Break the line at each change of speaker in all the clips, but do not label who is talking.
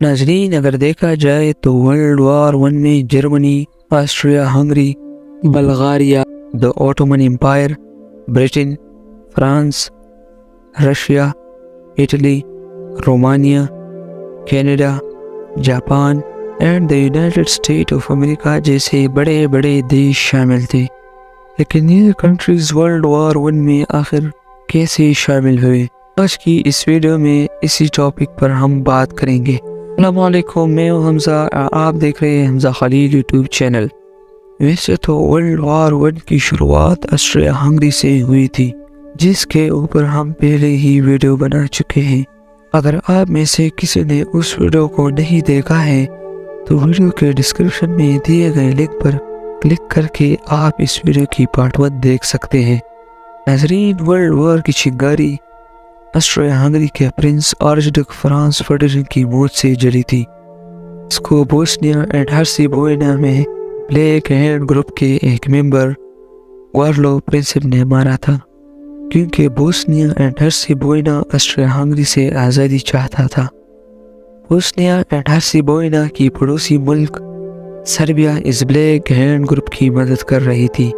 ناظرین، اگر دیکھا جائے تو ورلڈ وار ون میں Germany, Austria Hungary, Bulgaria, the Ottoman empire, Britain, France, Russia, Italy, Romania, Canada, Japan and the United State of America جیسے بڑے بڑے دیش شامل تھے۔ لیکن یہ کنٹریز ورلڈ وار ون میں آخر کیسے شامل ہوئے؟ آج کی اس ویڈیو میں اسی ٹاپک پر ہم بات کریں گے۔ السلام علیکم، میں ہوں حمزہ، آپ دیکھ رہے ہیں حمزہ خلیل یوٹیوب چینل۔ ویسے تو ورلڈ وار ون کی شروعات آسٹریا ہنگری سے ہوئی تھی، جس کے اوپر ہم پہلے ہی ویڈیو بنا چکے ہیں۔ اگر آپ میں سے کسی نے اس ویڈیو کو نہیں دیکھا ہے تو ویڈیو کے ڈسکرپشن میں دیے گئے لنک پر کلک کر کے آپ اس ویڈیو کی پارٹ 1 دیکھ سکتے ہیں۔ ناظرین، ورلڈ وار کی چنگاری آسٹریا ہنگری کے prince archduke Franz Ferdinand کی موت سے جلی تھی۔ اس کو بوسنیا اینڈ ہرزیگووینا میں بلیک ہینڈ گروپ کے ایک ممبر وارلو پرنسپ نے مارا تھا، کیونکہ Bosnia and Herzegovina Austria Hungary سے آزادی چاہتا تھا۔ بوسنیا اینڈ ہرزیگووینا کی پڑوسی ملک سربیا اس بلیک ہینڈ گروپ کی مدد کر رہی تھی،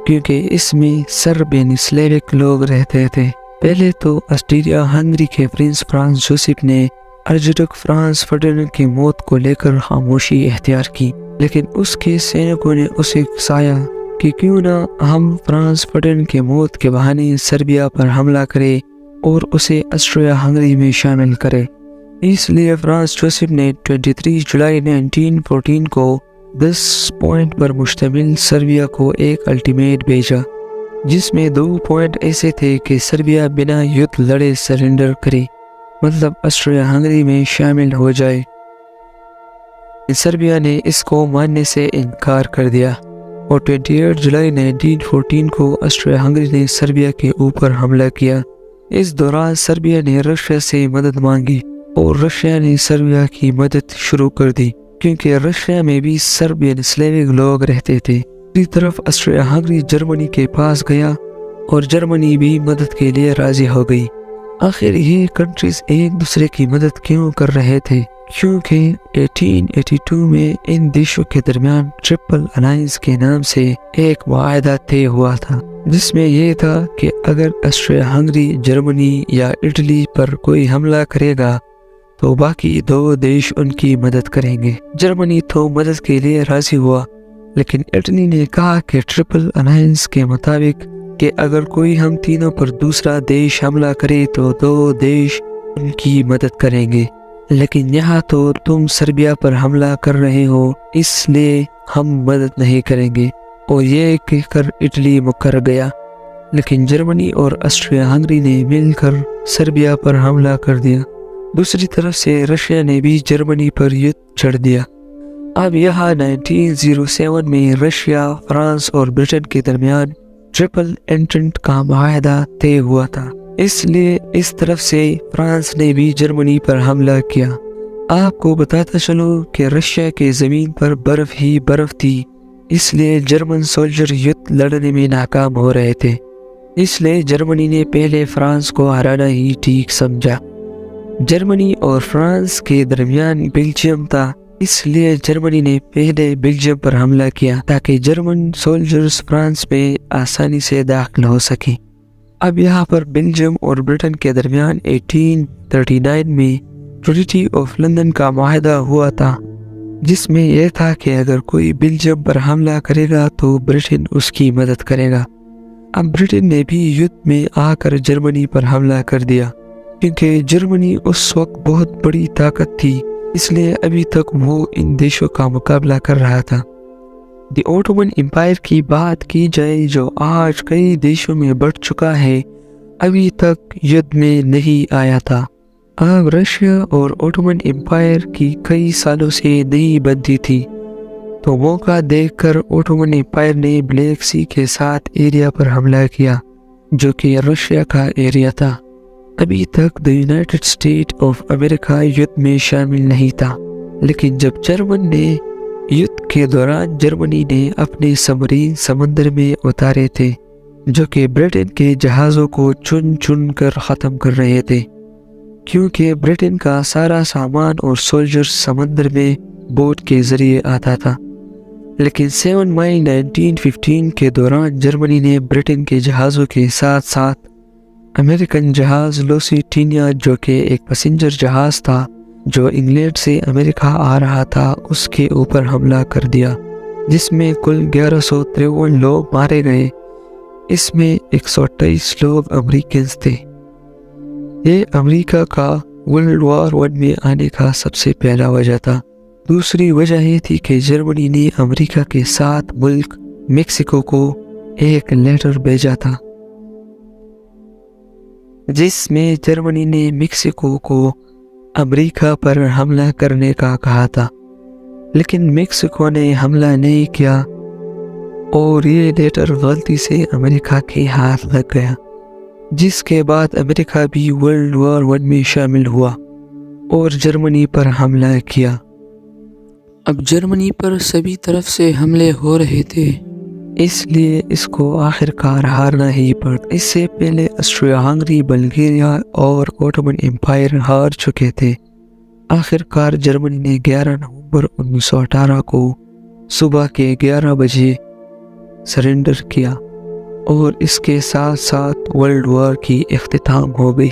کیونکہ اس میں سرب یعنی سلیوک لوگ رہتے تھے۔ پہلے تو آسٹریا ہنگری کے پرنس فرانس جوزف نے آرچڈک فرانس فرڈینڈ کی موت کو لے کر خاموشی اختیار کی، لیکن اس کے سینکوں نے اسے اکسایا کہ کیوں نہ ہم فرانس فرڈینڈ کی موت کے بہانے سربیا پر حملہ کرے اور اسے آسٹریا ہنگری میں شامل کرے۔ اس لیے فرانس جوزف نے 23 جولائی 1914 کو 10 پوائنٹ پر مشتمل سربیا کو ایک الٹیمیٹ بھیجا، جس میں 2 پوائنٹ ایسے تھے کہ سربیا بنا یدھ لڑے سرنڈر کرے، مطلب آسٹریا ہنگری میں شامل ہو جائے۔ سربیا نے اس کو ماننے سے انکار کر دیا اور 28 جولائی 1914 کو آسٹریا ہنگری نے سربیا کے اوپر حملہ کیا۔ اس دوران سربیا نے رشیا سے مدد مانگی اور رشیا نے سربیا کی مدد شروع کر دی، کیونکہ رشیا میں بھی سرب یعنی سلیوک لوگ رہتے تھے۔ دوسری طرف آسٹریا ہنگری جرمنی کے پاس گیا اور جرمنی بھی مدد کے لیے راضی ہو گئی۔ آخر یہ کنٹریز ایک دوسرے کی مدد کیوں کر رہے تھے؟ کیونکہ 1882 میں ان دیشوں کے درمیان ٹرپل الائنس کے نام سے ایک معاہدہ طے ہوا تھا، جس میں یہ تھا کہ اگر آسٹریا ہنگری جرمنی یا اٹلی پر کوئی حملہ کرے گا تو باقی 2 دیش ان کی مدد کریں گے۔ جرمنی تو مدد کے لیے راضی ہوا، لیکن اٹلی نے کہا کہ ٹرپل الائنس کے مطابق کہ اگر کوئی ہم تینوں پر دوسرا دیش حملہ کرے تو 2 دیش ان کی مدد کریں گے، لیکن یہاں تو تم سربیا پر حملہ کر رہے ہو، اس لیے ہم مدد نہیں کریں گے۔ اور یہ کہہ کر اٹلی مکر گیا، لیکن جرمنی اور آسٹریا ہنگری نے مل کر سربیا پر حملہ کر دیا۔ دوسری طرف سے رشیا نے بھی جرمنی پر یدھ چھڑ دیا۔ اب یہاں 1907 میں رشیا، فرانس اور برٹن کے درمیان ٹرپل انٹینٹ کا معاہدہ طے ہوا تھا، اس لیے اس طرف سے فرانس نے بھی جرمنی پر حملہ کیا۔ آپ کو بتاتا چلوں کہ رشیا کے زمین پر برف ہی برف تھی، اس لیے جرمن سولجر یدھ لڑنے میں ناکام ہو رہے تھے، اس لیے جرمنی نے پہلے فرانس کو ہرانا ہی ٹھیک سمجھا۔ جرمنی اور فرانس کے درمیان بیلجیم تھا، اس لیے جرمنی نے پہلے بیلجیم پر حملہ کیا تاکہ جرمن سولجرز فرانس میں آسانی سے داخل ہو سکیں۔ اب یہاں پر بیلجیم اور برٹن کے درمیان 1839 میں ٹریٹی آف لندن کا معاہدہ ہوا تھا، جس میں یہ تھا کہ اگر کوئی بیلجیم پر حملہ کرے گا تو برٹن اس کی مدد کرے گا۔ اب برٹن نے بھی یدھ میں آ کر جرمنی پر حملہ کر دیا، کیونکہ جرمنی اس وقت بہت بڑی طاقت تھی، اس لیے ابھی تک وہ ان دیشوں کا مقابلہ کر رہا تھا۔ دی اوٹومن امپائر کی بات کی جائے جو آج کئی دیشوں میں بڑھ چکا ہے، ابھی تک یدھ میں نہیں آیا تھا۔ اب رشیا اور اوٹومن امپائر کی کئی سالوں سے نہیں بنتی تھی، تو موقع دیکھ کر اوٹومن امپائر نے بلیک سی کے ساتھ ایریا پر حملہ کیا، جو کہ رشیا کا ایریا تھا۔ ابھی تک the United State of America یدھ میں شامل نہیں تھا، لیکن جب جرمن نے یدھ کے دوران جرمنی نے اپنے سمرین سمندر میں اتارے تھے، جو کہ برٹن کے جہازوں کو چن چن کر ختم کر رہے تھے، کیونکہ برٹن کا سارا سامان اور سولجر سمندر میں بوٹ کے ذریعے آتا تھا۔ لیکن 7 مئی 1915 کے دوران جرمنی نے برٹن کے جہازوں کے ساتھ ساتھ امریکن جہاز لوسیٹینیا، جو کہ ایک پیسنجر جہاز تھا جو انگلینڈ سے امریکہ آ رہا تھا، اس کے اوپر حملہ کر دیا، جس میں کل 1153 لوگ مارے گئے۔ اس میں 128 لوگ امریکنز تھے۔ یہ امریکہ کا ورلڈ وار 1 میں آنے کا سب سے پہلا وجہ تھا۔ دوسری وجہ یہ تھی کہ جرمنی نے امریکہ کے ساتھ ملک میکسیکو کو ایک لیٹر بھیجا تھا، جس میں جرمنی نے میکسیکو کو امریکہ پر حملہ کرنے کا کہا تھا، لیکن میکسیکو نے حملہ نہیں کیا اور یہ لیٹر غلطی سے امریکہ کے ہاتھ لگ گیا، جس کے بعد امریکہ بھی ورلڈ وار 1 میں شامل ہوا اور جرمنی پر حملہ کیا۔ اب جرمنی پر سبھی طرف سے حملے ہو رہے تھے، اس لیے اس کو آخر کار ہارنا ہی پڑا۔ اس سے پہلے آسٹریا ہنگری، بلغیریا اور اوٹومن امپائر ہار چکے تھے۔ آخر کار جرمنی نے 11 نومبر 1918 کو صبح کے 11 بجے سرنڈر کیا اور اس کے ساتھ ساتھ ورلڈ وار کی اختتام ہو گئی۔